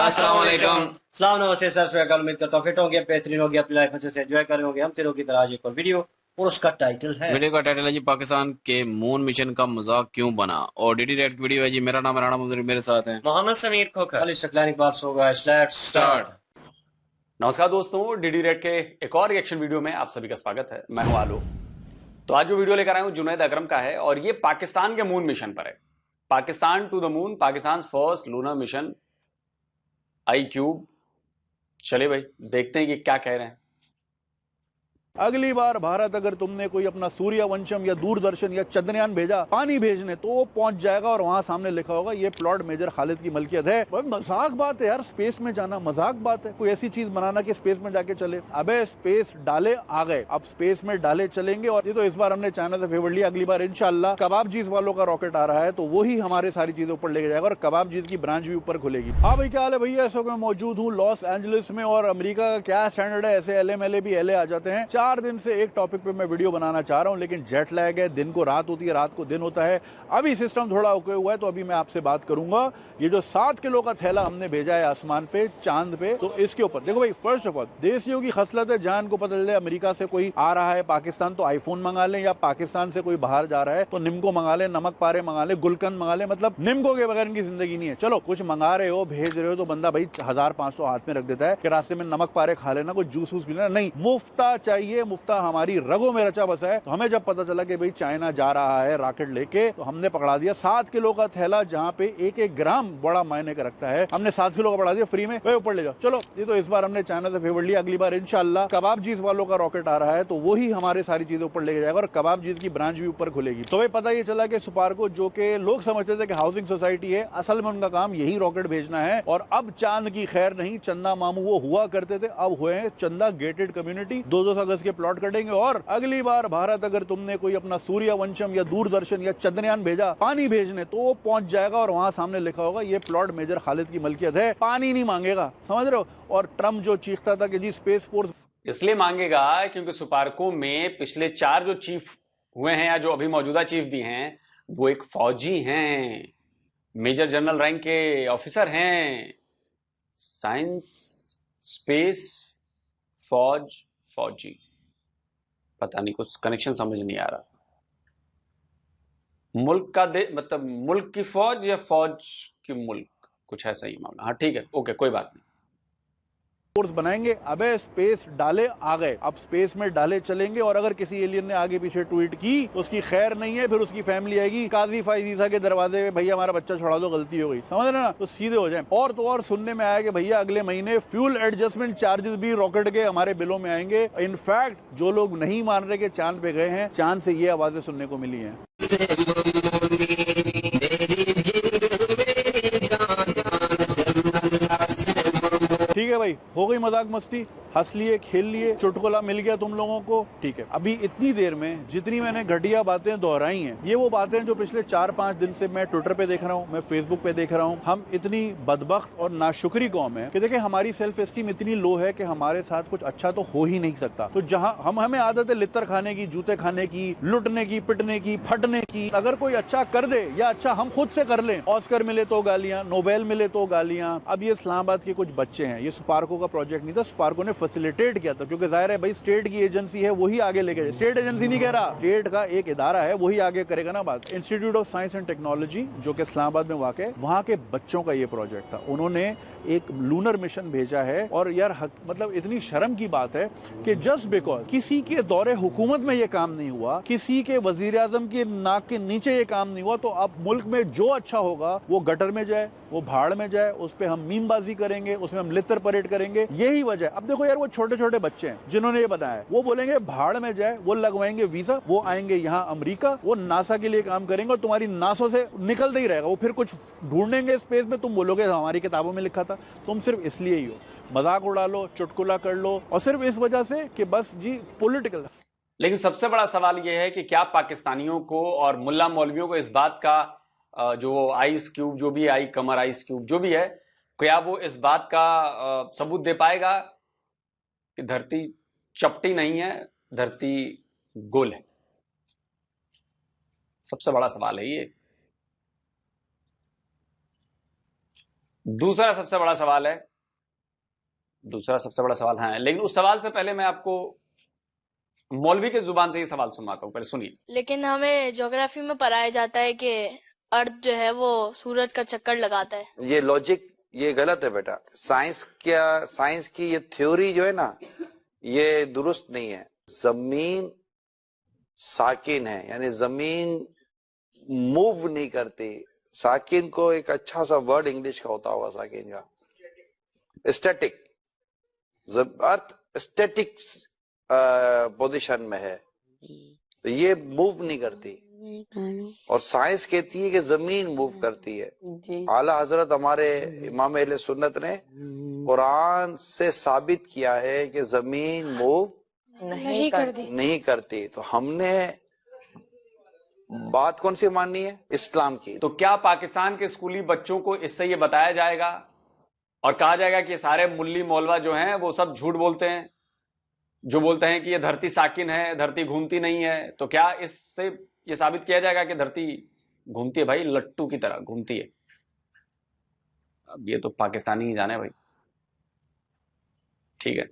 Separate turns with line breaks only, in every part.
अस्सलाम वालेकुम।
सलाम नमस्ते सर श्रीकाल। उम्मीद करता हूँ फिट होंगे, बेहतरीन होंगे, अपनी लाइफ अच्छे से एंजॉय कर रहे होंगे। हम तेरों की तरह आज एक और वीडियो, और उसका टाइटल है
वीडियो का टाइटल है जी पाकिस्तान के मून मिशन का मजाक क्यों बना। और डीडी रेड की वीडियो है जी। मेरा नाम है राणा मंजूरी, मेरे साथ है
मोहम्मद समीर खोखर।
खाली शक्लानी बात होगा। Let's start.
नमस्कार दोस्तों, डीडी रेड के एक और रिएक्शन वीडियो में आप सभी का स्वागत है। मैं हूं आलो। तो आज जो वीडियो लेकर आया हूं जुनैद अकरम का है और ये पाकिस्तान के मून मिशन पर है। Pakistan to the moon, Pakistan first lunar mission I cube. चलिए भाई देखते हैं कि क्या कह रहे हैं।
अगली बार भारत अगर तुमने कोई अपना सूर्यवंशम या दूरदर्शन या चंद्रयान भेजा पानी भेजने, तो वो पहुंच जाएगा और वहां सामने लिखा होगा ये प्लॉट मेजर खालिद की मलकियत है। भाई मजाक बात है यार, स्पेस में जाना मजाक बात है। कोई ऐसी चीज बनाना कि स्पेस में जाके चले। अबे स्पेस डाले आ गए, अब स्पेस में डाले चलेंगे। और ये तो इस बार हमने चाइना से फेवर लिया, अगली बार इंशाल्लाह कबाब चीज वालों का रॉकेट आ रहा है तो वही हमारे सारी चीजें ऊपर लेके जाएगा और कबाब चीज की ब्रांच भी ऊपर खुलेगी। हाँ भाई क्या हाल है भैया, इस वक्त मैं मौजूद हूँ लॉस एंजलिस में। और अमेरिका का क्या स्टैंडर्ड है, ऐसे एलए भी एलए आ जाते हैं। 4 दिन से एक टॉपिक पे मैं वीडियो बनाना चाह रहा हूं, लेकिन जेट लैग है, दिन को रात होती है, रात को दिन होता है। अभी सिस्टम थोड़ा ओके हुआ है तो अभी मैं आपसे बात करूंगा। ये जो 7 किलो का थैला हमने भेजा है आसमान पे, चांद पे, तो इसके ऊपर देखो भाई। फर्स्ट ऑफ ऑल देशियों की खसलत है, जान को पता चले अमेरिका से कोई आ रहा है पाकिस्तान तो आईफोन मंगा लें, या पाकिस्तान से कोई बाहर जा रहा है तो निम्को मंगा ले, नमक पारे मंगा ले, गुलकंद मंगा ले। मतलब निम्को के बगैर इनकी जिंदगी नहीं है। चलो कुछ मंगा रहे हो, भेज रहे हो तो बंदा भाई 1500 हाथ में रख देता है कि रास्ते में नमक पारे खा लेना, कोई जूस वूस पीना नहीं। मुफ्ता चाहिए, मुफ्ता हमारी रगों में रचा बसा है। तो हमें जब पता चला कि भाई चाइना जा रहा है रॉकेट लेके, तो हमने पकड़ा दिया 7 किलो का थैला, जहाँ पे 1-1 ग्राम बड़ा मायने का रखता है। हमने 7 किलो का बढ़ा दिया फ्री में, वे ऊपर ले जाओ। चलो ये तो इस बार हमने चाइना से फेवर लिया, अगली बार इंशाल्लाह कबाब चीज वालों का रॉकेट आ रहा है तो वही हमारे सारी चीजें ऊपर लेके जाएगा और कबाब चीज की ब्रांच भी ऊपर खुलेगी। तो भाई पता ये चला कि सुपारको, जो कि लोग समझते थे कि हाउसिंग सोसाइटी है, असल में उनका काम यही रॉकेट भेजना है। और अब चांद की खैर नहीं, चंदा मामू वो हुआ करते थे, अब हुए हैं चंदा गेटेड कम्युनिटी। 2-2 अगस्त के प्लॉट कटेंगे। और अगली बार भारत अगर तुमने कोई अपना सूर्यवंशम या दूरदर्शन या चंद्रयान भेजा पानी भेजने, तो वो पहुंच जाएगा और वहां सामने लिखा होगा ये प्लॉट मेजर खालिद की मलकियत है। पानी नहीं मांगेगा, समझ रहे हो। और ट्रम्प जो चीखता था कि जी स्पेस फोर्स
इसलिए मांगेगा क्योंकि सुपारको में पिछले 4 जो चीफ हुए हैं या जो अभी मौजूदा चीफ भी हैं, वो एक फौजी हैं, मेजर जनरल रैंक के ऑफिसर हैं। साइंस, स्पेस, फौजी, पता नहीं, कुछ कनेक्शन समझ नहीं आ रहा। मुल्क का मतलब मुल्क की फौज या फौज की मुल्क, कुछ ऐसा ही मामला। हाँ ठीक है, ओके, कोई बात नहीं।
फोर्स बनाएंगे। अबे स्पेस डाले आ गए, अब स्पेस में डाले चलेंगे। और अगर किसी एलियन ने आगे पीछे ट्वीट की तो उसकी खैर नहीं है, फिर उसकी फैमिली आएगी काजी फाइजीसा के दरवाजे में, भैया हमारा बच्चा छोड़ा दो, गलती हो गई, समझ रहे ना, तो सीधे हो जाए। और तो और सुनने में आया कि भैया अगले महीने फ्यूल एडजस्टमेंट चार्जेस भी रॉकेट के हमारे बिलों में आएंगे। इनफैक्ट जो लोग नहीं मान रहे कि चांद पे गए हैं, चांद से ये आवाजें सुनने को मिली है। ठीक है भाई, हो गई मजाक मस्ती, हंस लिए, खेल लिए, चुटकुला मिल गया तुम लोगों को। ठीक है, अभी इतनी देर में जितनी मैंने घटिया बातें दोहराई हैं, ये वो बातें जो पिछले 4-5 दिन से मैं ट्विटर पे देख रहा हूँ, मैं फेसबुक पे देख रहा हूँ। हम इतनी बदबख्त और नाशुक्री कौम है कि देखिए हमारी सेल्फ एस्टीम इतनी लो है कि हमारे साथ कुछ अच्छा तो हो ही नहीं सकता। तो जहाँ हमें आदत है लित्तर खाने की, जूते खाने की, लुटने की, पिटने की, फटने की। अगर कोई अच्छा कर दे या अच्छा हम खुद से कर लें, ऑस्कर मिले तो गालियां, नोबेल मिले तो गालियां। अब ये इस्लामाबाद के कुछ बच्चे हैं, ये सुपारको का प्रोजेक्ट नहीं था, सुपारको ने फैसिलिटेट किया था, क्योंकि जाहिर है भाई स्टेट की एजेंसी है, वही आगे लेके जाए। स्टेट एजेंसी नहीं कह रहा, स्टेट का एक इदारा है, वही आगे करेगा ना बात। Institute of science and technology जो कि इस्लामाबाद में वाक़ है, वहां के बच्चों का ये प्रोजेक्ट था। उन्होंने एक लूनर मिशन भेजा है। और यार मतलब इतनी शर्म की बात है कि जस्ट बिकॉज किसी के दौरे हुकूमत में ये काम नहीं हुआ, किसी के वजीर आजम की नाक के नीचे ये काम नहीं हुआ, तो अब मुल्क में जो अच्छा होगा वो गटर में जाए, वो भाड़ में जाए, उस पर हम मीमबाजी करेंगे, उसमें हम लित्तर परेड करेंगे। यही वजह। अब देखो यार, वो छोटे छोटे बच्चे हैं जिन्होंने ये बताया, वो बोलेंगे भाड़ में जाए, वो लगवाएंगे वीजा, वो आएंगे यहाँ अमेरिका, वो नासा के लिए काम करेंगे और तुम्हारी नासों से निकलते ही रहेगा। वो फिर कुछ ढूंढेंगे स्पेस में, तुम बोलोगे हमारी किताबों में लिखा था। तुम सिर्फ इसलिए ही हो, मजाक उड़ा लो, चुटकुला कर लो, और सिर्फ इस वजह से कि बस जी पॉलिटिकल।
लेकिन सबसे बड़ा सवाल यह है कि क्या पाकिस्तानियों को और मुल्ला मौलवियों को इस बात का जो आइस क्यूब, जो भी आई कमर आइस क्यूब जो भी है, क्या वो इस बात का सबूत दे पाएगा कि धरती चपटी नहीं है, धरती गोल है? सबसे बड़ा सवाल है ये। दूसरा सबसे बड़ा सवाल है, हाँ, लेकिन उस सवाल से पहले मैं आपको मौलवी के जुबान से ये सवाल सुनवाता हूं, पहले सुनिए।
लेकिन हमें ज्योग्राफी में पढ़ाया जाता है कि अर्थ जो है वो सूरज का चक्कर लगाता है।
ये लॉजिक ये गलत है बेटा। साइंस की ये थ्योरी जो है ना, ये दुरुस्त नहीं है। जमीन साकिन है, यानी जमीन मूव नहीं करती। साकिन को एक अच्छा सा वर्ड इंग्लिश का होता होगा, साकिन का स्टैटिक। अर्थ स्टैटिक पोजीशन में है, तो ये मूव नहीं करती। और साइंस कहती है कि जमीन मूव करती है। आला हजरत हमारे इमाम अहले सुन्नत ने कुरान से साबित किया है कि जमीन मूव नहीं करती। तो हमने बात कौन सी माननी है? इस्लाम की।
तो क्या पाकिस्तान के स्कूली बच्चों को इससे ये बताया जाएगा और कहा जाएगा कि सारे मुल्ली मौलवा जो हैं वो सब झूठ बोलते हैं, जो बोलते हैं कि ये धरती साकिन है, धरती घूमती नहीं है? तो क्या इससे ये साबित किया जाएगा कि धरती घूमती है? भाई लट्टू की तरह घूमती है। अब ये तो पाकिस्तानी ही जाने भाई। ठीक है,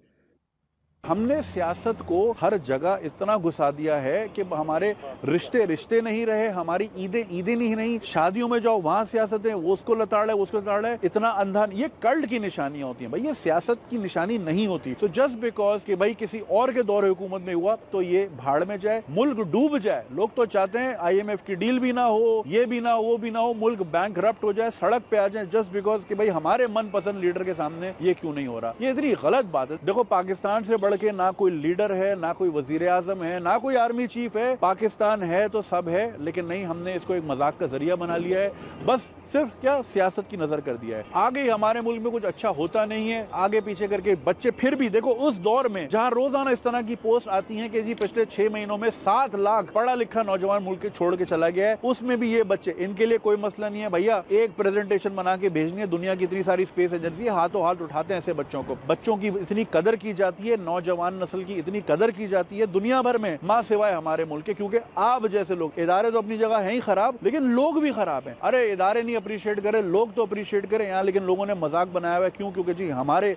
हमने सियासत को हर जगह इतना घुसा दिया है कि हमारे रिश्ते नहीं रहे, हमारी ईदें नहीं, शादियों में जाओ वहां सियासत है, वो उसको लताड़ है, इतना अंधा। ये कल्ट की निशानियां होती हैं भाई, ये सियासत की निशानी नहीं होती। तो जस्ट बिकॉज कि भाई किसी और के दौर हुकूमत में हुआ तो ये भाड़ में जाए, मुल्क डूब जाए। लोग तो चाहते हैं IMF की डील भी ना हो, ये भी ना हो, वो भी ना हो, मुल्क बैंकरप्ट हो जाए, सड़क पे आ जाए, जस्ट बिकॉज कि भाई हमारे मनपसंद लीडर के सामने ये क्यों नहीं हो रहा। ये इतनी गलत बात है। देखो, पाकिस्तान से के ना कोई लीडर है, ना कोई वजीर आजम है, ना कोई आर्मी चीफ है। पाकिस्तान है तो सब है, लेकिन नहीं, हमने इसको एक मजाक का जरिया बना लिया है। बस सिर्फ क्या सियासत की नजर कर दिया है। आगे हमारे मुल्क में कुछ अच्छा होता नहीं है, आगे पीछे करके बच्चे फिर भी देखो उस दौर में जहां रोजाना इस तरह की पोस्ट आती है कि जी पिछले 6 महीनों में 7 लाख पढ़ा लिखा नौजवान मुल्क छोड़ के चला गया है, उसमें भी ये बच्चे, इनके लिए कोई मसला नहीं है भैया। एक प्रेजेंटेशन बना के भेजनी है, दुनिया की इतनी सारी स्पेस एजेंसी हाथों हाथ उठाते हैं ऐसे बच्चों को। बच्चों की इतनी कदर की जाती है, नौजवान नस्ल की इतनी कदर की जाती है दुनिया भर में, मां सिवाय हमारे मुल्क के। क्योंकि आप जैसे लोग, इदारे तो अपनी जगह हैं ही खराब, लेकिन लोग भी खराब हैं। अरे इदारे नहीं अप्रिशिएट करे, लोग तो अप्रिशिएट करें यहाँ, लेकिन लोगों ने मजाक बनाया हुआ है। क्यों? क्योंकि जी हमारे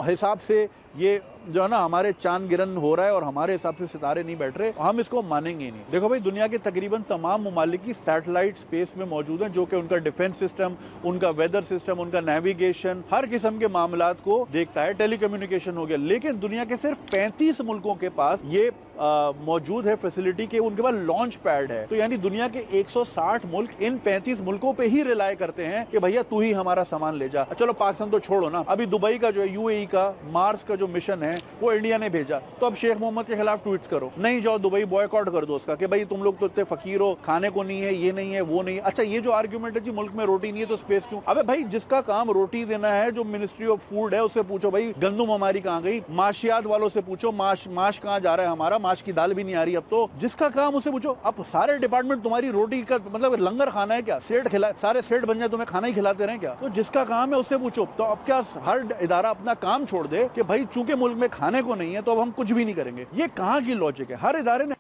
हिसाब से ये जो है ना, हमारे चांद गिरन हो रहा है और हमारे हिसाब से सितारे नहीं बैठ रहे, हम इसको मानेंगे ही नहीं। देखो भाई, दुनिया के तकरीबन तमाम ममालिक की सैटेलाइट स्पेस में मौजूद हैं, जो कि उनका डिफेंस सिस्टम, उनका वेदर सिस्टम, उनका नेविगेशन, हर किस्म के मामलात को देखता है। टेलीकम्युनिकेशन हो गया, लेकिन दुनिया के सिर्फ 35 मुल्कों के पास ये मौजूद है फैसिलिटी के, उनके पास लॉन्च पैड है। तो यानी दुनिया के 160 मुल्क इन 35 मुल्कों पे ही रिलाय करते हैं कि भैया तू ही हमारा सामान ले जा। चलो पाकिस्तान तो छोड़ो ना, अभी दुबई का जो है, UAE का मार्स का जो मिशन है वो इंडिया ने भेजा, तो अब शेख मोहम्मद के खिलाफ ट्वीट्स करो, नहीं जाओ दुबई, बॉयकॉट कर दो उसका कि भाई तुम लोग तो इतने फकीर हो, खाने को नहीं है, ये नहीं है, वो नहीं है। अच्छा, ये जो आर्ग्यूमेंट है जी मुल्क में रोटी नहीं है तो स्पेस क्यों? अबे भाई, जिसका काम रोटी देना है, जो मिनिस्ट्री ऑफ फूड है, उससे पूछो भाई गंदुम हमारी कहाँ गई। माशियात वालों से पूछो माश कहाँ जा रहा है हमारा, माश की दाल भी नहीं आ रही अब तो। जिसका काम उसे पूछो। अब सारे डिपार्टमेंट तुम्हारी रोटी का मतलब लंगर खाना है क्या? सेठ खिला, सारे सेठ बन जाए तुम्हें खाना ही खिलाते रहे क्या? तो जिसका काम है उससे पूछो। तो अब क्या हर इदारा अपना काम छोड़ दे कि भाई चूंकि मुल्क में खाने को नहीं है तो अब हम कुछ भी नहीं करेंगे? ये कहाँ की लॉजिक है? हर इदारे ने,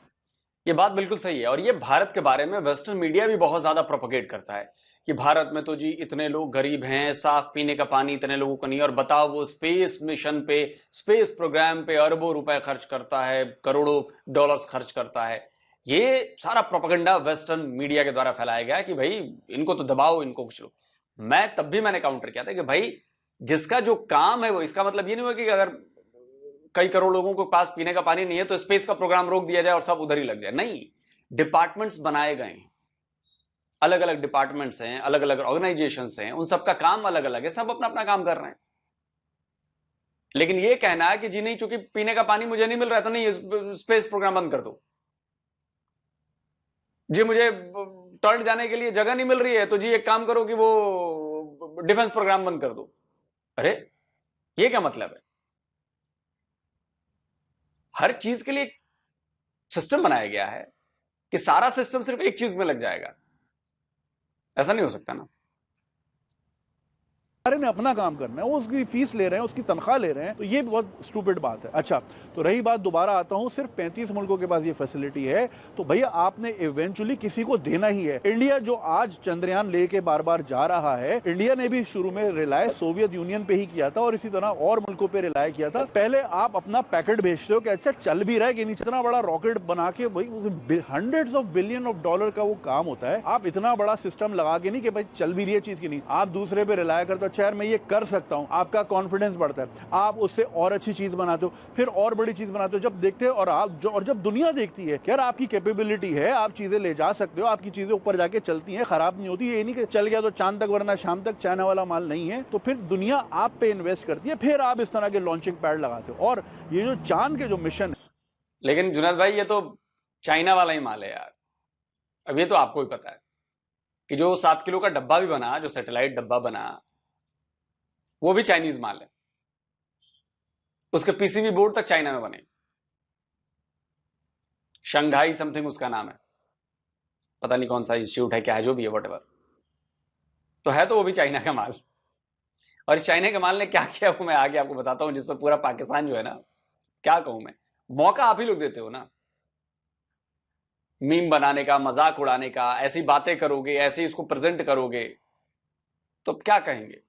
ये बात बिल्कुल सही है। और ये भारत के बारे में वेस्टर्न मीडिया भी बहुत ज्यादा प्रोपोगेट करता है कि भारत में तो जी इतने लोग गरीब हैं, साफ पीने का पानी इतने लोगों को नहीं, और बताओ वो स्पेस मिशन पे, स्पेस प्रोग्राम पे अरबों रुपए खर्च करता है, करोड़ों डॉलर्स खर्च करता है। ये सारा प्रोपेगेंडा वेस्टर्न मीडिया के द्वारा फैलाया गया कि भाई इनको तो दबाओ, इनको कुछ लो। मैं तब भी मैंने काउंटर किया था कि भाई जिसका जो काम है वो, इसका मतलब ये नहीं हुआ कि अगर कई करोड़ लोगों के पास पीने का पानी नहीं है तो स्पेस का प्रोग्राम रोक दिया जाए और सब उधर ही लग जाए। नहीं, डिपार्टमेंट्स बनाए गए हैं, अलग अलग डिपार्टमेंट्स हैं, अलग अलग ऑर्गेनाइजेशंस हैं, उन सबका काम अलग अलग है, सब अपना अपना काम कर रहे हैं। लेकिन ये कहना है कि जी नहीं, चूंकि पीने का पानी मुझे नहीं मिल रहा है तो नहीं, स्पेस प्रोग्राम बंद कर दो। जी मुझे टॉयलेट जाने के लिए जगह नहीं मिल रही है तो जी एक काम करो कि वो डिफेंस प्रोग्राम बंद कर दो। अरे ये क्या मतलब है? हर चीज के लिए एक सिस्टम बनाया गया है कि सारा सिस्टम सिर्फ एक चीज में लग जाएगा, ऐसा नहीं हो सकता ना।
ने अपना काम करना है, वो उसकी फीस ले रहे हैं, उसकी तनख्वाह ले रहे हैं, तो ये बहुत स्टूपिड बात है। अच्छा, तो रही बात, दोबारा आता हूं, सिर्फ 35 मुल्कों के पास ये फैसिलिटी है, तो भैया आपने इवेंचुअली किसी को देना ही है। इंडिया जो आज चंद्रयान लेके बार बार जा रहा है, इंडिया ने भी शुरू में रिलाय सोवियत यूनियन पे ही किया था और इसी तरह और मुल्कों पे रिलाय किया था। पहले आप अपना पैकेट भेजते हो कि अच्छा चल भी रहा है कि नहीं, इतना बड़ा रॉकेट बना के भाई hundreds of billion of dollar का वो काम होता है। आप इतना बड़ा सिस्टम लगा के नहीं कि भाई चल भी रही है चीज की नहीं, आप दूसरे पे रिलाय करते हो, यार मैं ये कर सकता हूं, आपका कॉन्फिडेंस बढ़ता है, आप उससे और अच्छी चीज बनाते हो, फिर और बड़ी चीज बनाते हो। जब देखते हो और जब दुनिया देखती है कि यार आपकी कैपेबिलिटी है, आप चीजें ले जा सकते हो, आपकी चीजें ऊपर जाके चलती हैं, खराब नहीं होती, ये नहीं कि चल गया तो चांद तक वरना शाम तक, चाइना वाला माल नहीं है, तो फिर दुनिया आप पे इन्वेस्ट करती है, फिर आप इस तरह के लॉन्चिंग पैड लगाते हो। और ये जो चांद के जो मिशन है,
लेकिन जुनैद भाई ये तो चाइना वाला ही माल है यार। अब ये तो आपको ही पता है कि जो 7 किलो का डब्बा भी बना, जो सैटेलाइट डब्बा बना, वो भी चाइनीज माल है। उसके पीसीबी बोर्ड तक चाइना में बने, शंघाई समथिंग उसका नाम है, पता नहीं कौन सा इंस्टीट्यूट है, क्या है, जो भी है, व्हाटएवर, तो है तो वो भी चाइना का माल। और इस चाइना के माल ने क्या किया वो मैं आगे आपको बताता हूं, जिस पर पूरा पाकिस्तान जो है ना, क्या कहूं मैं, मौका आप ही लोग देते हो ना, मीम बनाने का, मजाक उड़ाने का, ऐसी बातें करोगे, ऐसे इसको प्रेजेंट करोगे, तो क्या कहेंगे।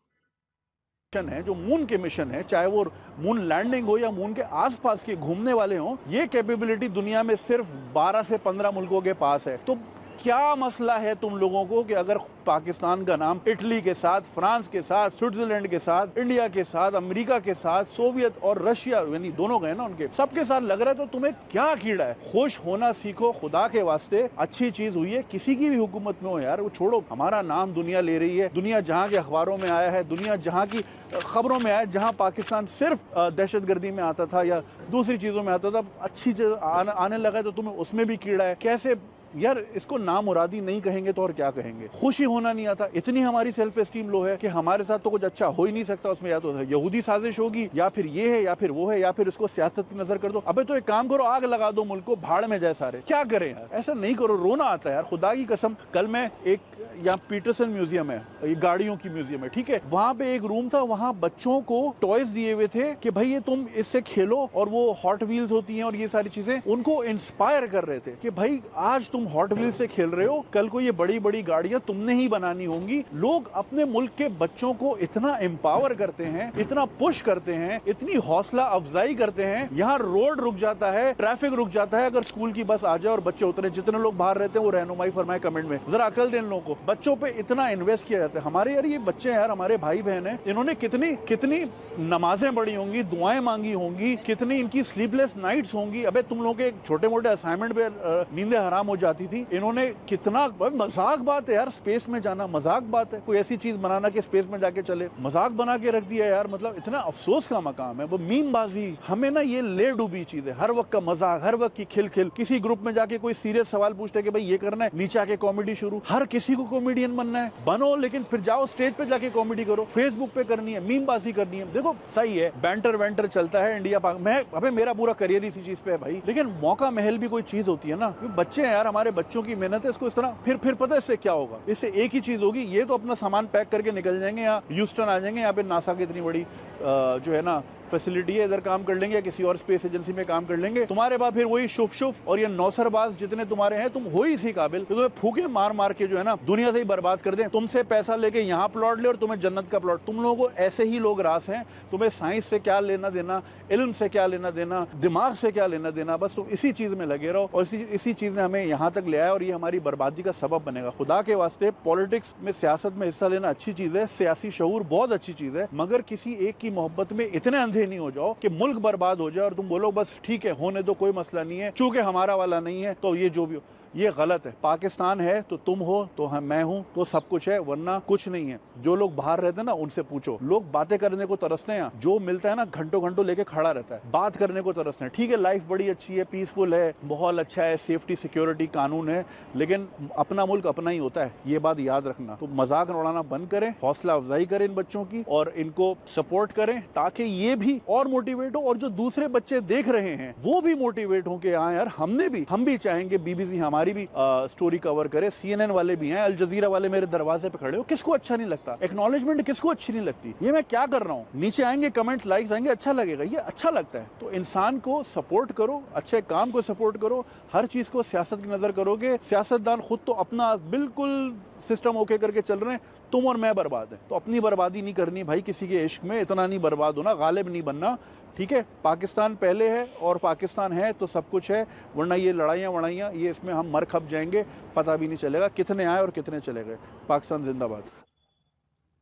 है जो मून के मिशन है, चाहे वो मून लैंडिंग हो या मून के आसपास के घूमने वाले हों, ये कैपेबिलिटी दुनिया में सिर्फ 12 से 15 मुल्कों के पास है। तो क्या मसला है तुम लोगों को कि अगर पाकिस्तान का नाम इटली के साथ, फ्रांस के साथ, स्विट्जरलैंड के साथ, इंडिया के साथ, अमेरिका के साथ, सोवियत और रशिया, यानी दोनों गए ना उनके, सबके साथ लग रहा है, तो तुम्हें क्या कीड़ा है। खुश होना सीखो खुदा के वास्ते, अच्छी चीज हुई है, किसी की भी हुकूमत में हो यार, वो छोड़ो, हमारा नाम दुनिया ले रही है, दुनिया जहाँ के अखबारों में आया है, दुनिया जहाँ की खबरों में आया, जहाँ पाकिस्तान सिर्फ दहशतगर्दी में आता था या दूसरी चीजों में आता था, अच्छी चीज आने लगा है, तो तुम्हें उसमें भी कीड़ा है। कैसे यार, इसको नामुरादी नहीं कहेंगे तो और क्या कहेंगे। खुशी होना नहीं आता, इतनी हमारी सेल्फ एस्टीम लो है कि हमारे साथ तो कुछ अच्छा हो ही नहीं सकता, उसमें या तो यहूदी साजिश होगी, या फिर ये है, या फिर वो है, या फिर इसको सियासत की नजर कर दो। अबे तो एक काम करो, आग लगा दो मुल्क को, भाड़ में जाए सारे, क्या करें यार, ऐसा नहीं करो, रोना आता है यार, खुदा की कसम। कल मैं एक, यहाँ पीटरसन म्यूजियम है, ये गाड़ियों की म्यूजियम है, ठीक है, वहां पे एक रूम था, वहां बच्चों को टॉयज दिए हुए थे कि भाई ये तुम इससे खेलो, और वो हॉट व्हील्स होती हैं और ये सारी चीजें उनको इंस्पायर कर रहे थे कि भाई आज तुम हॉट व्हील्स से खेल रहे हो, कल को ये बड़ी बड़ी गाड़ियां तुमने ही बनानी होंगी। लोग अपने मुल्क के बच्चों को इतना एम्पावर करते हैं, इतना पुश करते हैं, इतनी हौसला अफजाई करते हैं, यहाँ रोड रुक जाता है, ट्रैफिक रुक जाता है, अगर स्कूल की बस आ जाए और बच्चे उतरे, जितने लोग बाहर रहते हैं वो रहनुमाई फरमाए कमेंट में, जरा अकल दें लोगों को, बच्चों पे इतना इन्वेस्ट किया जाता है। हमारे यार ये बच्चे यार, हमारे भाई बहन है, इन्होंने कितनी कितनी नमाजें पढ़ी होंगी, दुआएं मांगी होंगी, कितनी इनकी स्लीपलेस नाइट्स होंगी। अबे तुम लोग के छोटे मोटे असाइनमेंट पे नींदें हराम हो जाती थी, इन्होंने कितना, मजाक बात है यार, स्पेस में जाना मजाक बात है, कोई ऐसी चीज बनाना कि स्पेस में जाके चले, मजाक बना के रख दिया यार, मतलब इतना अफसोस का मकाम है वो मीमबाजी। हमें ना ये ले डूबी चीज है, हर वक्त का मजाक, हर वक्त की खिल, किसी ग्रुप में जाके कोई सीरियस सवाल पूछते कि भाई ये करना है, नीचे आके कॉमेडी शुरू, हर किसी को कॉमेडियन बनना है, बनो, लेकिन फिर जाओ स्टेज पे जाके कॉमेडी करो, फेसबुक पे करनी है, मीमबाजी करनी है। देखो सही है, बैंटर वैंटर चलता है इंडिया पाक में, अबे मेरा पूरा करियर इसी चीज पे है भाई, लेकिन मौका महल भी कोई चीज होती है ना, बच्चे हैं यार, हमारे बच्चों की मेहनत है, इसको इस तरह फिर पता है इससे क्या होगा, इससे एक ही चीज होगी, ये तो अपना सामान पैक करके निकल जाएंगे, या ह्यूस्टन आ जाएंगे, यहाँ पे नासा की इतनी बड़ी जो है ना फैसिलिटी है, इधर काम कर लेंगे या किसी और स्पेस एजेंसी में काम कर लेंगे, तुम्हारे बाद फिर वही शुफ और ये नौसरबाज जितने तुम्हारे हैं, तुम हो ही इसी काबिल, तो तुम्हें फूके मार के जो है ना दुनिया से ही बर्बाद कर दें, तुमसे पैसा लेके यहाँ प्लॉट ले और तुम्हें जन्नत का प्लॉट। तुम लोगों को ऐसे ही लोग रास हैं, तुम्हें साइंस से क्या लेना देना, इल्म से क्या लेना देना, दिमाग से क्या लेना देना, बस तुम इसी चीज में लगे रहो, और इसी चीज ने हमें यहाँ तक ले आया, और ये हमारी बर्बादी का सबब बनेगा। खुदा के वास्ते पॉलिटिक्स में, सियासत में हिस्सा लेना अच्छी चीज है, सियासी शऊर बहुत अच्छी चीज है, मगर किसी एक की मोहब्बत में इतने अंधे नहीं हो जाओ कि मुल्क बर्बाद हो जाए और तुम बोलो बस ठीक है होने दो, कोई मसला नहीं है, चूंकि हमारा वाला नहीं है तो ये जो भी हो, ये गलत है। पाकिस्तान है तो तुम हो, तो हम मैं हूं तो सब कुछ है, वरना कुछ नहीं है। जो लोग बाहर रहते हैं ना उनसे पूछो, लोग बातें करने को तरसते हैं, जो मिलता है ना घंटों घंटों लेके खड़ा रहता है, बात करने को तरसते हैं। ठीक है, लाइफ बड़ी अच्छी है, पीसफुल है, माहौल अच्छा है, सेफ्टी सिक्योरिटी कानून है, लेकिन अपना मुल्क अपना ही होता है, ये बात याद रखना। तो मजाक उड़ाना बंद करें, हौसला अफजाई करें इन बच्चों की और इनको सपोर्ट करें, ताकि ये भी और मोटिवेट हो, और जो दूसरे बच्चे देख रहे हैं वो भी मोटिवेट हो कि हाँ यार हम भी चाहेंगे बीबीसी हमारे हमारी भी स्टोरी कवर करे, CNN वाले भी हैं, अल जजीरा वाले मेरे दरवाजे पे खड़े हो, किसको अच्छा नहीं लगता? एक्नॉलेजमेंट किसको अच्छी नहीं लगती? ये मैं क्या कर रहा हूँ, नीचे आएंगे कमेंट्स लाइक्स आएंगे, अच्छा लगेगा, ये अच्छा लगता है। तो इंसान को सपोर्ट करो, अच्छे काम को सपोर्ट करो, हर चीज को सियासत की नजर करोगे। सियासतदान खुद तो अपना बिल्कुल सिस्टम ओके करके चल रहे हैं, तुम और मैं बर्बाद है। तो अपनी बर्बादी नहीं करनी भाई, किसी के इश्क में इतना नहीं बर्बाद होना, गालिब नहीं बनना, ठीक है? पाकिस्तान पहले है और पाकिस्तान है तो सब कुछ है, वरना ये लड़ाइयाँ वड़ाइयाँ ये इसमें हम मर खप जाएंगे, पता भी नहीं चलेगा कितने आए और कितने चले गए। पाकिस्तान जिंदाबाद।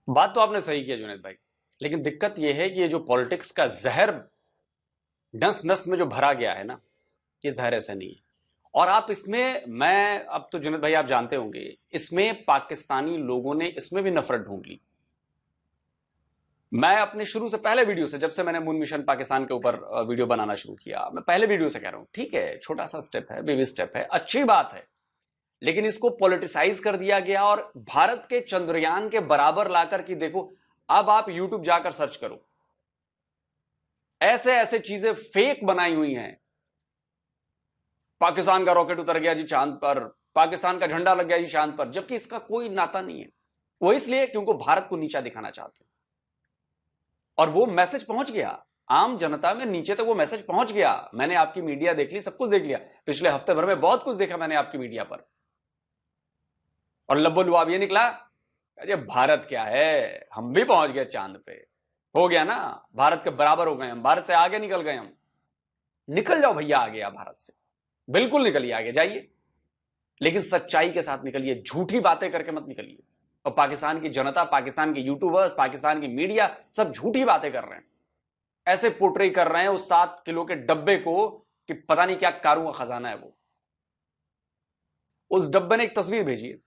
बात तो आपने सही किया जुनैद भाई, लेकिन दिक्कत यह है कि ये जो पॉलिटिक्स का जहर नस नस में जो भरा गया है ना, ये जहर ऐसा नहीं है। और आप इसमें, मैं अब तो जुनैद भाई आप जानते होंगे, इसमें पाकिस्तानी लोगों ने इसमें भी नफरत ढूंढ ली। मैं अपने शुरू से पहले वीडियो से, जब से मैंने मून मिशन पाकिस्तान के ऊपर वीडियो बनाना शुरू किया, मैं पहले वीडियो से कह रहा हूं, ठीक है छोटा सा स्टेप है, बेबी स्टेप है, अच्छी बात है, लेकिन इसको पॉलिटिसाइज कर दिया गया और भारत के चंद्रयान के बराबर लाकर कि देखो, अब आप यूट्यूब जाकर सर्च करो, ऐसे ऐसे चीजें फेक बनाई हुई हैं। पाकिस्तान का रॉकेट उतर गया जी चांद पर, पाकिस्तान का झंडा लग गया जी चांद पर, जबकि इसका कोई नाता नहीं है। वो इसलिए क्योंकि भारत को नीचा दिखाना चाहते हैं, और वो मैसेज पहुंच गया आम जनता में, नीचे तक वो मैसेज पहुंच गया। मैंने आपकी मीडिया देख ली, सब कुछ देख लिया, पिछले हफ्ते भर में बहुत कुछ देखा मैंने आपकी मीडिया पर, और लब्बो लुआब ये निकला, अरे भारत क्या है, हम भी पहुंच गए चांद पे, हो गया ना, भारत के बराबर हो गए हम, भारत से आगे निकल गए हम। निकल जाओ भैया आगे, आप भारत से बिल्कुल निकलिए, आगे जाइए, लेकिन सच्चाई के साथ निकलिए, झूठी बातें करके मत निकलिए। और पाकिस्तान की जनता, पाकिस्तान के यूट्यूबर्स, पाकिस्तान की मीडिया सब झूठी बातें कर रहे हैं, ऐसे पोर्ट्रे कर रहे हैं उस 7 किलो के डब्बे को कि पता नहीं क्या कारों का खजाना है वो। उस डब्बे ने एक तस्वीर भेजी है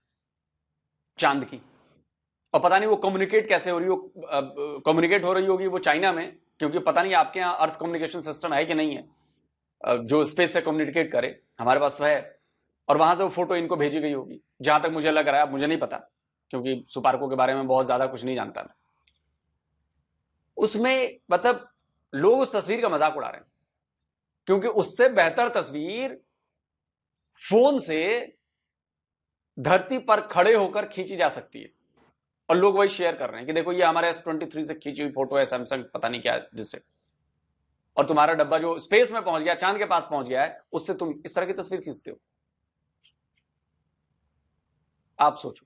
चांद की, और पता नहीं वो कम्युनिकेट कैसे हो रही हो, कम्युनिकेट हो रही होगी वो चाइना में, क्योंकि पता नहीं आपके यहां अर्थ कम्युनिकेशन सिस्टम है कि नहीं है जो स्पेस से कम्युनिकेट करे, हमारे पास तो है। और वहां से वो फोटो इनको भेजी गई होगी, जहां तक मुझे लग रहा है, मुझे नहीं पता क्योंकि सुपार्को के बारे में बहुत ज्यादा कुछ नहीं जानता मैं। उसमें मतलब लोग उस तस्वीर का मजाक उड़ा रहे हैं, क्योंकि उससे बेहतर तस्वीर फोन से धरती पर खड़े होकर खींची जा सकती है, और लोग वही शेयर कर रहे हैं कि देखो ये हमारे S23 से खींची हुई फोटो है, सैमसंग पता नहीं क्या जिससे, और तुम्हारा डब्बा जो स्पेस में पहुंच गया, चांद के पास पहुंच गया है, उससे तुम इस तरह की तस्वीर खींचते हो। आप सोचो,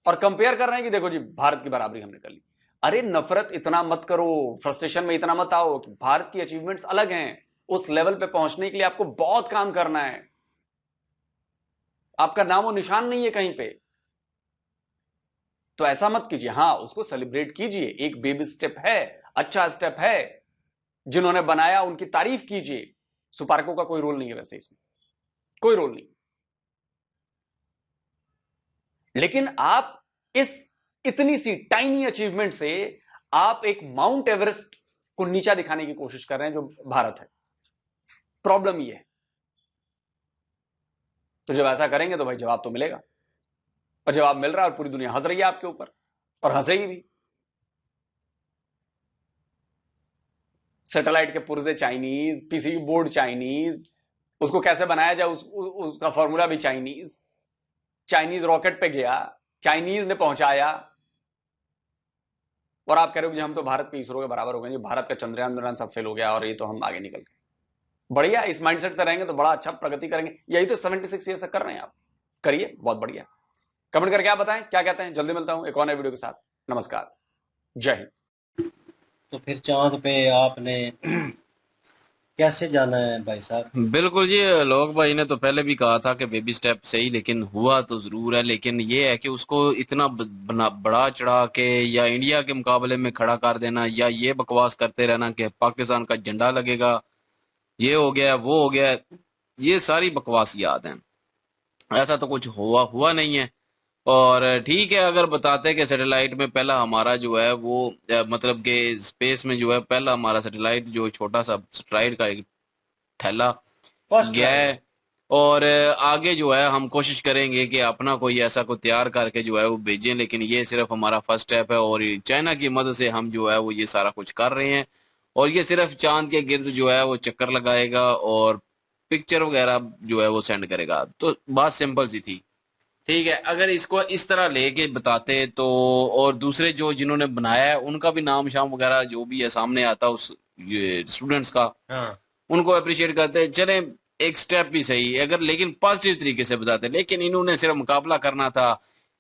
और कंपेयर कर रहे हैं कि देखो जी भारत की बराबरी हमने कर ली। अरे नफरत इतना मत करो, फ्रस्ट्रेशन में इतना मत आओ कि भारत की अचीवमेंट्स अलग हैं, उस लेवल पे पहुंचने के लिए आपको बहुत काम करना है, आपका नामो निशान नहीं है कहीं पे। तो ऐसा मत कीजिए, हां उसको सेलिब्रेट कीजिए, एक बेबी स्टेप है, अच्छा स्टेप है, जिन्होंने बनाया उनकी तारीफ कीजिए। सुपार्को का कोई रोल नहीं है वैसे इसमें, कोई रोल नहीं, लेकिन आप इस इतनी सी टाइनी अचीवमेंट से आप एक माउंट एवरेस्ट को नीचा दिखाने की कोशिश कर रहे हैं जो भारत है। प्रॉब्लम ये है। तो जब ऐसा करेंगे तो भाई जवाब तो मिलेगा, और जवाब मिल रहा है और पूरी दुनिया हंस रही है आपके ऊपर, और हंसेगी भी। सैटेलाइट के पुर्जे चाइनीज, पीसीबी बोर्ड चाइनीज, उसको कैसे बनाया जाए उसका फॉर्मूला भी चाइनीज, चाइनीज रॉकेट पे गया, चाइनीज ने पहुंचाया, और आप कह रहे हो कि हम तो भारत के इसरो के बराबर हो गए, जी भारत का चंद्रयान सब फेल हो गया और ये तो हम आगे निकल गए। बढ़िया, इस माइंडसेट से रहेंगे तो बड़ा अच्छा प्रगति करेंगे। यही तो 76 ईयर से कर रहे हैं आप, करिए, बहुत बढ़िया। कमेंट करके आप बताएं क्या कहते हैं। जल्दी मिलता हूं एक और नए वीडियो के साथ। नमस्कार, जय हिंद।
तो फिर चांद पे आपने कैसे जाना है भाई साहब?
बिल्कुल जी, लोग भाई ने तो पहले भी कहा था कि बेबी स्टेप सही, लेकिन हुआ तो जरूर है। लेकिन ये है कि उसको इतना बड़ा चढ़ा के या इंडिया के मुकाबले में खड़ा कर देना, या ये बकवास करते रहना कि पाकिस्तान का झंडा लगेगा, ये हो गया वो हो गया, ये सारी बकवासियात हैं। ऐसा तो कुछ हुआ नहीं है। और ठीक है, अगर बताते कि सैटेलाइट में पहला हमारा जो है वो मतलब कि स्पेस में जो है पहला हमारा सैटेलाइट जो छोटा सा सैटेलाइट का एक थैला गया है, और आगे जो है हम कोशिश करेंगे कि अपना कोई ऐसा को तैयार करके जो है वो भेजें। लेकिन ये सिर्फ हमारा फर्स्ट स्टेप है, और चाइना की मदद से हम जो है वो ये सारा कुछ कर रहे हैं, और ये सिर्फ चांद के गिर्द जो है वो चक्कर लगाएगा और पिक्चर वगैरह जो है वो सेंड करेगा। तो बात सिंपल सी थी। ठीक है, अगर इसको इस तरह लेके बताते तो, और दूसरे जो जिन्होंने बनाया है उनका भी नाम शाम वगैरह जो भी है सामने आता उस ये स्टूडेंट्स का,
हाँ
उनको अप्रिशिएट करते चले, एक स्टेप भी सही अगर, लेकिन पॉजिटिव तरीके से बताते। लेकिन इन्होंने सिर्फ मुकाबला करना था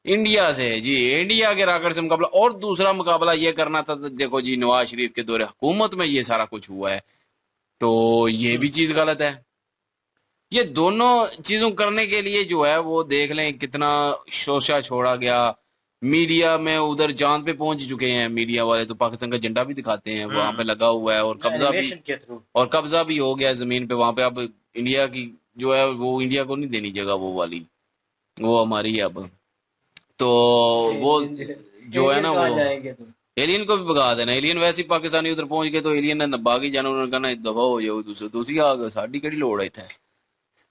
इंडिया से जी, इंडिया के राकट से मुकाबला, और दूसरा मुकाबला ये करना था। तो देखो जी, नवाज शरीफ के दौरे हुकूमत में ये सारा कुछ हुआ है, तो ये भी चीज गलत है। ये दोनों चीजों करने के लिए जो है वो देख लें कितना शोशा छोड़ा गया। मीडिया में उधर चांद पे पहुंच चुके हैं मीडिया वाले, तो पाकिस्तान का झंडा भी दिखाते हैं वहां पे लगा हुआ है, और कब्जा भी,
एनिमेशन के थ्रू।
और कब्जा भी हो गया है जमीन पे वहां पे। अब इंडिया की जो है वो इंडिया को नहीं देनी जगह वो वाली, वो हमारी है अब। तो वो जो है
एलियन
ना
कहाँ
वो
जाएंगे तो?
एलियन को भी भगा देना। एलियन वैसे ही पाकिस्तानी उधर पहुंच गए तो एलियन ने भाग ही जाना, उन्होंने कहना दफा हो जाओ, दूसरी दूसरी आ गए, साड़ी केड़ी लोड़ है इत्थे।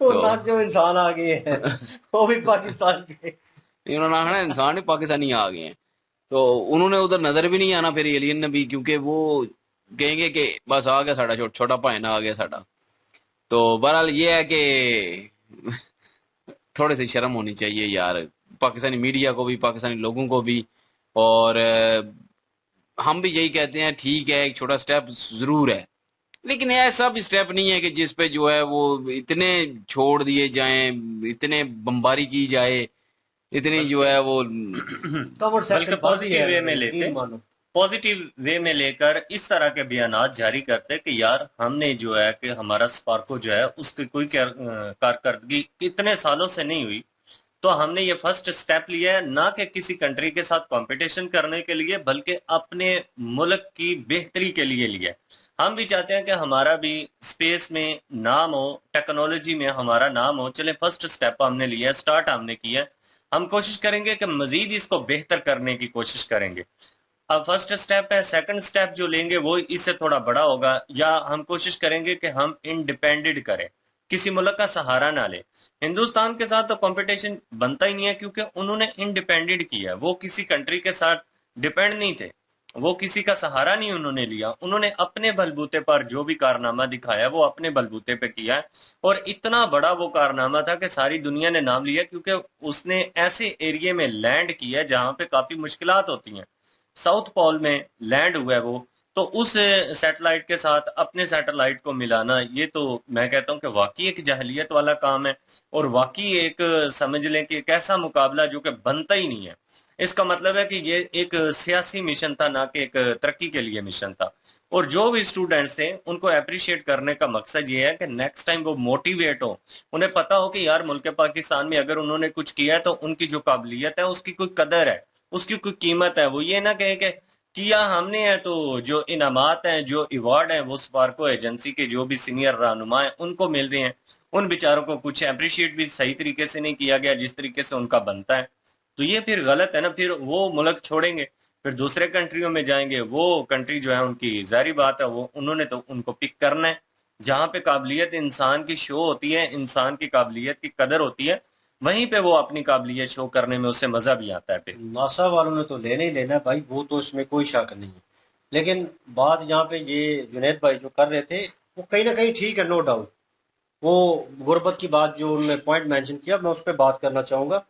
वो
तो
ना जो इंसान आ गए हैं वो भी पाकिस्तान के।
इन्होंने आना इंसान ही पाकिस्तानी आ गए हैं, तो उन्होंने उधर नजर भी नहीं आना फिर एलियन ने भी, क्योंकि वो कहेंगे कि बस आ गया साड़ा छोटा भाईना आ गया साड़ा। तो बहरहाल ये है कि थोड़े से शर्म होनी चाहिए यार, पाकिस्तानी मीडिया को भी, पाकिस्तानी लोगों को भी। और हम भी यही कहते हैं, ठीक है एक छोटा स्टेप जरूर है, लेकिन ऐसा भी स्टेप नहीं है कि जिस पे जो है वो इतने छोड़ दिए जाएं, इतने बमबारी की जाए, इतनी जो है वो
कमेंट
बल्कि
सेक्शन
पॉजिटिव वे में लेते,
मानो।
पॉजिटिव वे में लेकर इस तरह के बयानात जारी करते कि यार हमने जो है कि हमारा स्पार्को जो है उसकी कोई कारकर्दगी कितने सालों से नहीं हुई, तो हमने ये फर्स्ट स्टेप लिया है, ना कि किसी कंट्री के साथ कंपटीशन करने के लिए बल्कि अपने मुल्क की बेहतरी के लिए लिया है। हम भी चाहते हैं कि हमारा भी स्पेस में नाम हो, टेक्नोलॉजी में हमारा नाम हो। चले फर्स्ट स्टेप हमने लिया है, स्टार्ट हमने किया है, हम कोशिश करेंगे कि मजीद इसको बेहतर करने की कोशिश करेंगे। अब फर्स्ट स्टेप है, सेकंड स्टेप जो लेंगे वो इससे थोड़ा बड़ा होगा, या हम कोशिश करेंगे कि हम इंडिपेंडेंट करें, किसी मुल्क का सहारा ना ले। हिंदुस्तान के साथ तो कंपटीशन बनता ही नहीं है, क्योंकि उन्होंने इंडिपेंडेंट किया है, वो किसी कंट्री के साथ डिपेंड नहीं थे, वो किसी का सहारा नहीं उन्होंने लिया, उन्होंने अपने बलबूते पर जो भी कारनामा दिखाया वो अपने बलबूते पे किया है। और इतना बड़ा वो कारनामा था कि सारी दुनिया ने नाम लिया, क्योंकि उसने ऐसे एरिया में लैंड किया जहां पे काफी मुश्किलात होती हैं। साउथ पोल में लैंड हुआ है वो, तो उस सैटेलाइट के साथ अपने सैटेलाइट को मिलाना, ये तो मैं कहता हूं कि वाकई एक जहलियत वाला काम है, और वाकई एक समझ लें कि एक ऐसा मुकाबला जो कि बनता ही नहीं है। इसका मतलब है कि ये एक सियासी मिशन था, ना कि एक तरक्की के लिए मिशन था। और जो भी स्टूडेंट्स थे उनको अप्रिशिएट करने का मकसद ये है कि नेक्स्ट टाइम वो मोटिवेट हो, उन्हें पता हो कि यार मुल्क पाकिस्तान में अगर उन्होंने कुछ किया है तो उनकी जो काबिलियत है उसकी कोई कदर है, उसकी कोई कीमत है। वो ये ना कहे कि किया हमने है तो जो इनामात हैं, जो अवार्ड हैं, वो स्पार्को एजेंसी के जो भी सीनियर रहनुमा हैं उनको मिल रहे हैं, उन बेचारों को कुछ अप्रिशिएट भी सही तरीके से नहीं किया गया जिस तरीके से उनका बनता है। तो ये फिर गलत है ना, फिर वो मुल्क छोड़ेंगे, फिर दूसरे कंट्रियों में जाएंगे, वो कंट्री जो है उनकी जारी बात है वो उन्होंने तो उनको पिक करना है। जहां पे काबिलियत इंसान की शो होती है, इंसान की काबिलियत की कदर होती है, वहीं पे वो अपनी काबिलियत शो करने में उसे मजा भी आता है। फिर
नासा वालों ने तो लेना ही लेना है भाई, वो तो इसमें कोई शक नहीं है। लेकिन बात यहाँ पे ये जुनैद भाई जो कर रहे थे वो कहीं ना कहीं ठीक है, नो डाउट। वो गुर्बत की बात जो उन्होंने पॉइंट मेंशन किया, मैं उस पर बात करना चाहूंगा।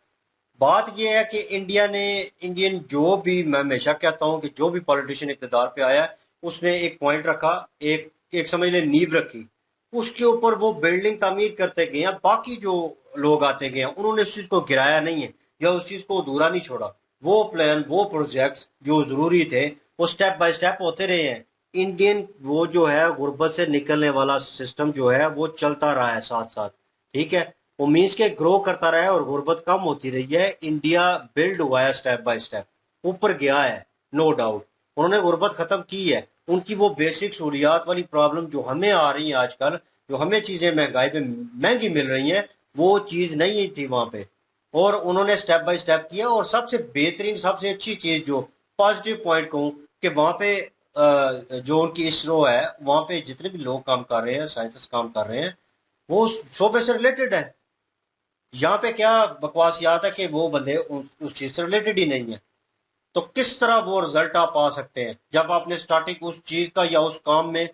बात यह है कि इंडियन जो भी, मैं हमेशा कहता हूं कि जो भी पॉलिटिशियन इक़्तिदार पे आया उसने एक पॉइंट रखा, एक एक समझ ले नींव रखी, उसके ऊपर वो बिल्डिंग तामीर करते गए हैं। बाकी जो लोग आते गए हैं उन्होंने उस चीज को गिराया नहीं है या उस चीज को अधूरा नहीं छोड़ा। वो प्लान, वो प्रोजेक्ट्स जो जरूरी थे वो स्टेप बाय स्टेप होते रहे हैं। इंडियन वो जो है गुर्बत से निकलने वाला सिस्टम जो है वो चलता रहा है साथ साथ, ठीक है। वो मीन्स के ग्रो करता रहा है और गुर्बत कम होती रही है। इंडिया बिल्ड हुआ है स्टेप बाय स्टेप, ऊपर गया है, नो डाउट। उन्होंने गुर्बत खत्म की है। उनकी वो बेसिक सहूलियात वाली प्रॉब्लम जो हमें आ रही है आजकल, जो हमें चीजें महंगाई पे महंगी मिल रही हैं, वो चीज नहीं थी वहां पे। और उन्होंने स्टेप बाय स्टेप किया। और सबसे बेहतरीन, सबसे अच्छी चीज जो पॉजिटिव पॉइंट कहूँ कि वहां पे जो उनकी इसरो है, वहां पे जितने भी लोग काम कर रहे हैं, साइंटिस्ट काम कर रहे हैं, वो शोबे से रिलेटेड है। यहाँ पे क्या बकवास याद है कि वो बंदे उस चीज से रिलेटेड ही नहीं है। तो किस तरह वो रिजल्ट आप पा सकते हैं जब आपने स्टार्टिंग उस चीज का या उस काम में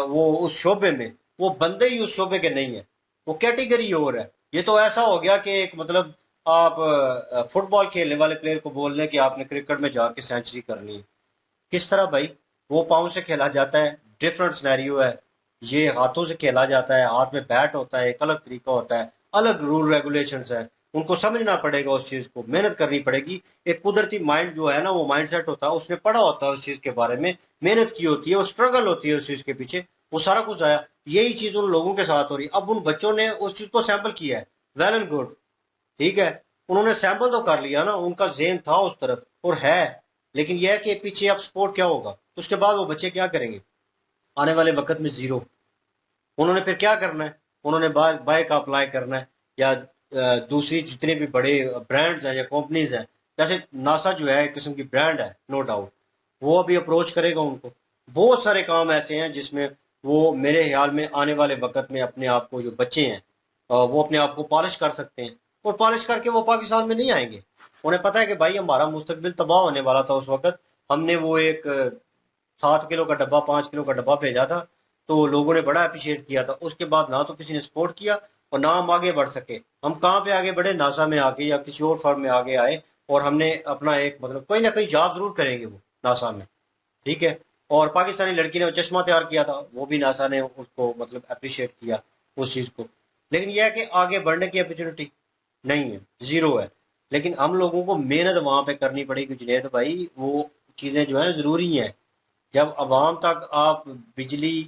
वो उस शोबे में वो बंदे ही उस शोबे के नहीं है। वो कैटेगरी और है। ये तो ऐसा हो गया कि एक मतलब आप फुटबॉल खेलने वाले प्लेयर को बोल रहे हैं कि आपने क्रिकेट में जाके सेंचुरी करनी है। किस तरह भाई? वो पाँव से खेला जाता है, डिफरेंट सिनेरियो है। ये हाथों से खेला जाता है, हाथ में बैट होता है, एक अलग तरीका होता है, अलग रूल रेगुलेशंस है। उनको समझना पड़ेगा, उस चीज को मेहनत करनी पड़ेगी। एक कुदरती माइंड जो है ना, वो माइंड सेट होता है, उसने पढ़ा होता है उस चीज के बारे में, मेहनत की होती है, वो स्ट्रगल होती है उस चीज के पीछे, वो सारा कुछ आया। यही चीज उन लोगों के साथ हो रही है। अब उन बच्चों ने उस चीज को सैंपल किया है, वेल एंड गुड, ठीक है। उन्होंने सैंपल तो कर लिया ना, उनका ज़हन था उस तरफ और है। लेकिन यह है कि पीछे अब सपोर्ट क्या होगा, तो उसके बाद वो बच्चे क्या करेंगे आने वाले वक्त में? जीरो। उन्होंने फिर क्या करना है? उन्होंने बाय का अप्लाई करना है, या दूसरी जितने भी बड़े ब्रांड्स हैं या कंपनीज हैं, जैसे नासा जो है एक किस्म की ब्रांड है, नो डाउट, वो अभी अप्रोच करेगा उनको। बहुत सारे काम ऐसे हैं जिसमें वो मेरे ख्याल में आने वाले वक्त में अपने आप को, जो बच्चे हैं वो अपने आप को पॉलिश कर सकते हैं, और पॉलिश करके वो पाकिस्तान में नहीं आएंगे। उन्हें पता है कि भाई हमारा मुस्तकबिल तबाह होने वाला था उस वक्त। हमने वो एक 7 किलो का डब्बा, 5 किलो का डब्बा भेजा था, तो लोगों ने बड़ा अप्रिशिएट किया था। उसके बाद ना तो किसी ने सपोर्ट किया और ना हम आगे बढ़ सके। हम कहाँ पे आगे बढ़े? नासा में आके या किसी और फर्म में आगे आए, और हमने अपना एक मतलब कोई ना कोई जॉब जरूर करेंगे वो नासा में, ठीक है। और पाकिस्तानी लड़की ने वो चश्मा तैयार किया था, वो भी नासा ने उसको मतलब अप्रिशिएट किया उस चीज को। लेकिन यह है कि आगे बढ़ने की अपॉर्चुनिटी नहीं है, जीरो है। लेकिन हम लोगों को मेहनत वहां पे करनी पड़ेगी जुनैद भाई। वो चीजें जो है जरूरी हैं। जब अवाम तक आप बिजली,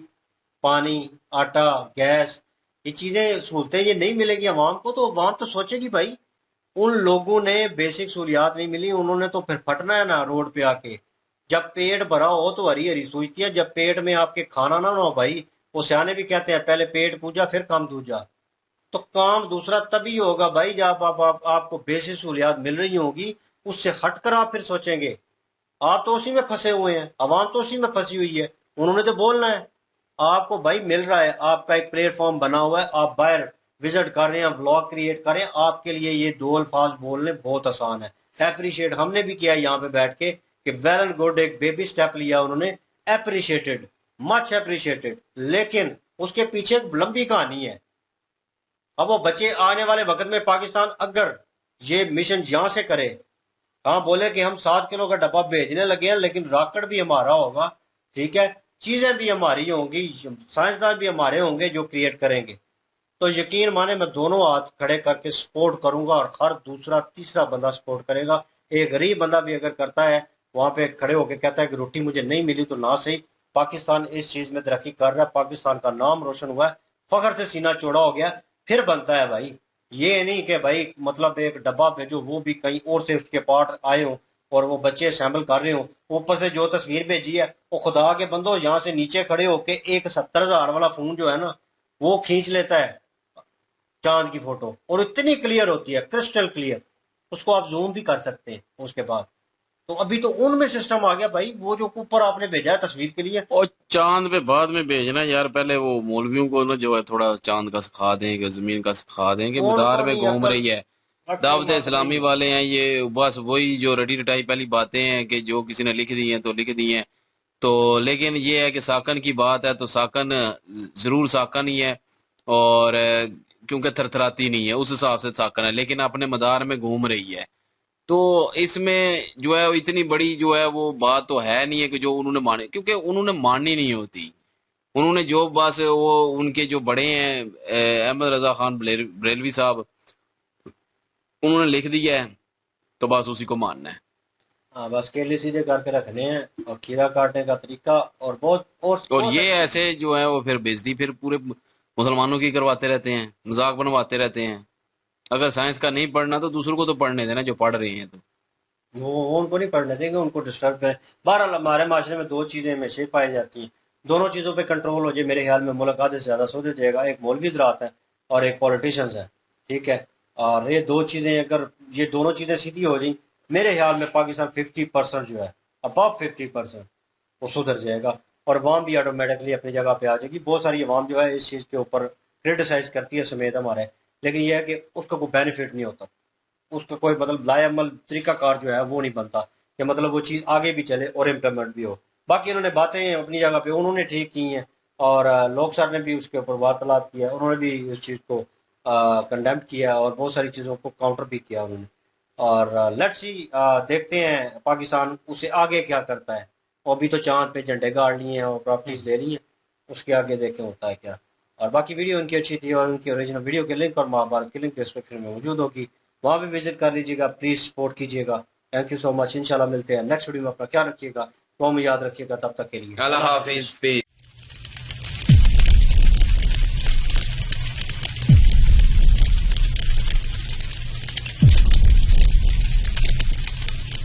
पानी, आटा, गैस, ये चीजें सहूलतें ये नहीं मिलेगी अवाम को, तो अवाम तो सोचेगी भाई उन लोगों ने बेसिक सहूलियात नहीं मिली, उन्होंने तो फिर फटना है ना रोड पे आके। जब पेट भरा हो तो हरी हरी सूझती है, जब पेट में आपके खाना ना हो भाई, वो सियाने भी कहते हैं पहले पेट पूजा फिर काम दूजा। तो काम दूसरा तभी होगा भाई जब आपको बेसिक सहूलियात मिल रही होगी, उससे हटकर आप फिर सोचेंगे। आप तो उसी में फंसे हुए हैं, अवाम तो उसी में फंसी हुई है। उन्होंने तो बोलना है, आपको भाई मिल रहा है, आपका एक प्लेटफॉर्म बना हुआ है, आप बाहर विजिट कर रहे हैं, ब्लॉग क्रिएट कर रहे हैं, आपके लिए ये दो अल्फाज बोलने बहुत आसान है। अप्रिशिएट हमने भी किया यहाँ पे बैठ के कि वेल एंड गुड, एक बेबी स्टेप लिया उन्होंने, अप्रिशिएटेड, मच अप्रिशिएटेड। लेकिन उसके पीछे एक लंबी कहानी है। अब वो बच्चे आने वाले वक्त में पाकिस्तान अगर ये मिशन यहां से करे, हाँ बोले कि हम 7 किलो का डब्बा भेजने लगे हैं, लेकिन रॉकेट भी हमारा होगा, ठीक है, चीजें भी हमारी होंगी, साइंसदान भी हमारे होंगे जो क्रिएट करेंगे, तो यकीन माने मैं दोनों हाथ खड़े करके सपोर्ट करूंगा, और हर दूसरा तीसरा बंदा सपोर्ट करेगा। एक गरीब बंदा भी अगर करता है, वहां पे खड़े होकर कहता है कि रोटी मुझे नहीं मिली, तो ना सही, पाकिस्तान इस चीज में तरक्की कर रहा है, पाकिस्तान का नाम रोशन हुआ है, फखर से सीना चौड़ा हो गया, फिर बनता है भाई। ये नहीं कि भाई मतलब एक डब्बा भेजो, वो भी कहीं और से उसके पार्ट आए हो और वो बच्चे असेंबल कर रहे हो। ऊपर से जो तस्वीर भेजी है, वो खुदा के बंदो यहाँ से नीचे खड़े होके एक 70,000 वाला फोन जो है ना, वो खींच लेता है चांद की फोटो, और इतनी क्लियर होती है, क्रिस्टल क्लियर, उसको आप जूम भी कर सकते हैं उसके बाद। तो अभी तो उनमें सिस्टम आ गया भाई, वो जो ऊपर आपने भेजा है तस्वीर के लिए।
और चांद पे बाद में भेजना यार, पहले वो मौलवियों को ना जो है थोड़ा चांद का सिखा देंगे, जमीन का सिखा देंगे। मदार
उनको
में
नहीं
घूम
अकल,
रही है
अक्ल
दावत
मकल
इस्लामी
नहीं।
वाले हैं ये, बस वही जो रटी रटाई पहली बातें हैं कि जो किसी ने लिख दी हैं तो लिख दी हैं। तो लेकिन ये है कि साकन की बात है तो साकन जरूर साकन ही है, और क्योंकि थरथराती नहीं है उस हिसाब से साकन है, लेकिन अपने मदार में घूम रही है। तो इसमें जो है इतनी बड़ी जो है वो बात तो है नहीं है कि जो उन्होंने माने, क्योंकि उन्होंने माननी नहीं होती। उन्होंने जो बस वो उनके जो बड़े हैं अहमद रजा खान बरेलवी साहब, उन्होंने लिख दिया है तो बस उसी को मानना है।
हाँ बस केले सीधे करके रखने हैं, और खीरा काटने का तरीका और बहुत और
और
बहुत
ये
सारी चीजें।
ऐसे जो है वो फिर बेइज्जती फिर पूरे मुसलमानों की करवाते रहते हैं, मजाक बनवाते रहते हैं। अगर साइंस का नहीं पढ़ना तो दूसरों को तो पढ़ने देना जो पढ़ रहे हैं। तो
वो उनको नहीं पढ़ने देंगे, उनको डिस्टर्ब करें। बहरहाल हमारे माशरे में दो चीजें हमेशा ही पाई जाती हैं, दोनों चीजों पे कंट्रोल हो जाए मेरे ख्याल में मुल्क आधे से ज्यादा सुधर जाएगा। एक मौलवी ज़रात है और एक पॉलिटिशियंस है, ठीक है। और ये दो चीजें अगर ये दोनों चीजें सीधी हो जाए, मेरे ख्याल में पाकिस्तान 50% जो है, अबव 50% वो सुधर जाएगा, और अवाम भी ऑटोमेटिकली अपनी जगह पे आ जाएगी। बहुत सारी अवाम जो है इस चीज़ के ऊपर क्रिटिसाइज करती है समेत हमारे, लेकिन यह है कि उसका कोई बेनिफिट नहीं होता, उसका कोई मतलब लाएअमल तरीकाकार जो है वो नहीं बनता कि मतलब वो चीज़ आगे भी चले और इम्प्लीमेंट भी हो। बाकी उन्होंने बातें अपनी जगह पे उन्होंने ठीक की हैं, और लोक सर ने भी उसके ऊपर वार्तालाप किया, उन्होंने भी इस चीज़ को कंडेम किया और बहुत सारी चीज़ों को काउंटर भी किया उन्होंने। और लेट्स सी, देखते हैं पाकिस्तान उससे आगे क्या करता है। और अभी तो चांद पे झंडे गाड़ लिए हैं और प्रॉपर्टीज ले रही हैं, उसके आगे देखें होता है क्या। और बाकी वीडियो उनकी अच्छी थी और उनकी ओरिजिनल वीडियो के लिंक और महाभारत की लिंक डिस्क्रिप्शन में मौजूद होगी, वहाँ भी विजिट कर लीजिएगा, प्लीज़ सपोर्ट कीजिएगा। Thank you so much. इंशाल्लाह मिलते हैं नेक्स्ट वीडियो में। अपना ख्याल रखिएगा, वो याद रखिएगा। तब तक के लिए
अल्लाह हाफिज।